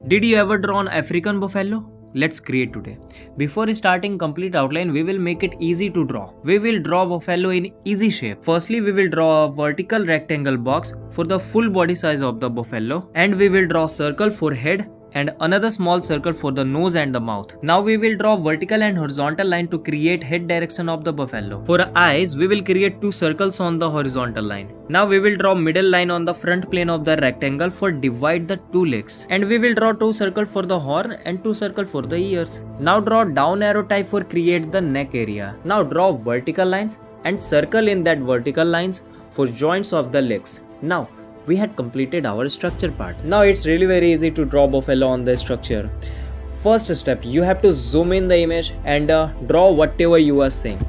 Did you ever draw an African buffalo? Let's create today. Before starting complete outline, we will make it easy to draw. We will draw buffalo in easy shape. Firstly, we will draw a vertical rectangle box for the full body size of the buffalo, and we will draw circle for head and another small circle for the nose and the mouth. Now we will draw vertical and horizontal line to create head direction of the buffalo. For eyes, we will create two circles on the horizontal line. Now we will draw middle line on the front plane of the rectangle for divide the two legs. And we will draw two circles for the horn and two circles for the ears. Now draw down arrow type for create the neck area. Now draw vertical lines and circle in that vertical lines for joints of the legs. Now we had completed our structure part. Now it's really very easy to draw buffalo on the structure. First step, you have to zoom in the image and draw whatever you are seeing.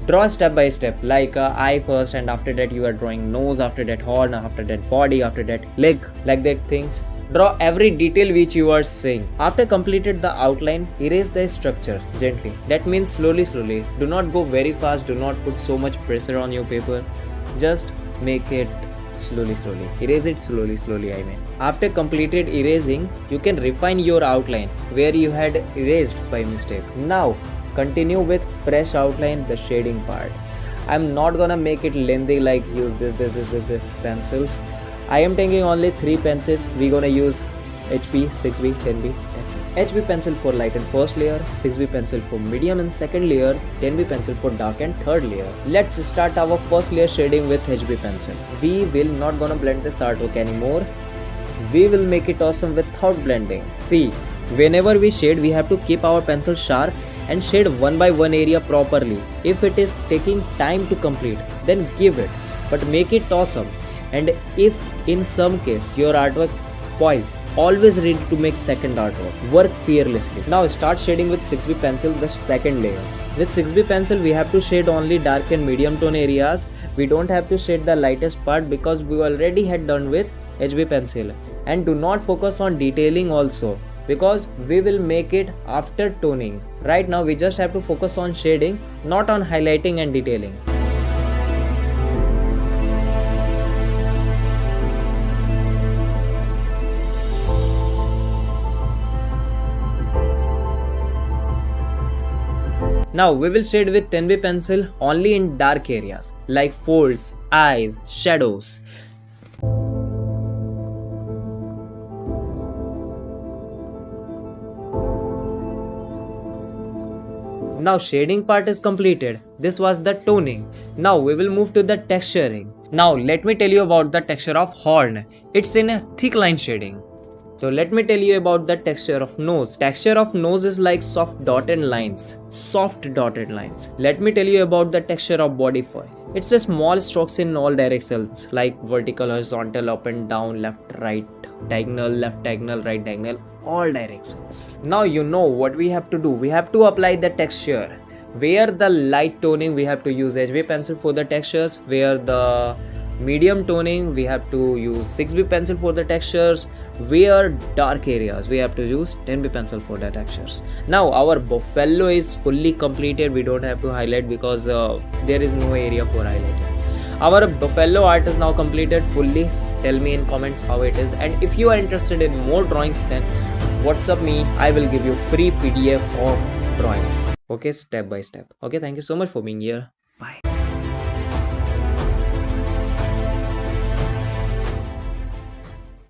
Draw step by step, like eye first, and after that you are drawing nose, after that horn, after that body, after that leg, like that things. Draw every detail which you are seeing. After completed the outline, erase the structure gently. That means slowly. Do not go very fast, do not put so much pressure on your paper. Just make it slowly. Erase it slowly, After completed erasing, you can refine your outline where you had erased by mistake. Now continue with fresh outline, the shading part. I'm not gonna make it lengthy like use this pencils. I am taking only 3 pencils. We're gonna use HB, 6B, 10B pencil. HB pencil for light and first layer, 6B pencil for medium and second layer, 10B pencil for dark and third layer. Let's start our first layer shading with HB pencil. We will not gonna blend this artwork anymore. We will make it awesome without blending. See, whenever we shade, we have to keep our pencil sharp and shade one by one area properly. If it is taking time to complete, then give it, but make it awesome. And if in some case your artwork spoiled, always ready to make second artwork. Work fearlessly. Now start shading with 6B pencil the second layer. With 6B pencil we have to shade only dark and medium tone areas. We don't have to shade the lightest part because we already had done with HB pencil. And do not focus on detailing also, because we will make it after toning. Right now we just have to focus on shading, not on highlighting and detailing. Now we will shade with 10B pencil only in dark areas like folds, eyes, shadows. Now shading part is completed. This was the toning. Now we will move to the texturing. Now let me tell you about the texture of horn. It's in a thick line shading. So let me tell you about the texture of nose. Texture of nose is like soft dotted lines. Let me tell you about the texture of body fur. It's a small strokes in all directions like vertical, horizontal, up and down, left, right, diagonal, left diagonal, right diagonal, all directions. Now you know what we have to do. We have to apply the texture. Where the light toning we have to use HB pencil for the textures. Where the medium toning we have to use 6B pencil for the textures. Where dark areas we have to use 10B pencil for the textures. Now our buffalo is fully completed. We don't have to highlight because there is no area for highlighting. Our buffalo art is now completed fully. Tell me in comments how it is, and if you are interested in more drawings, then WhatsApp me. I will give you free PDF of drawings. Okay, step by step. Okay, thank you so much for being here. Bye.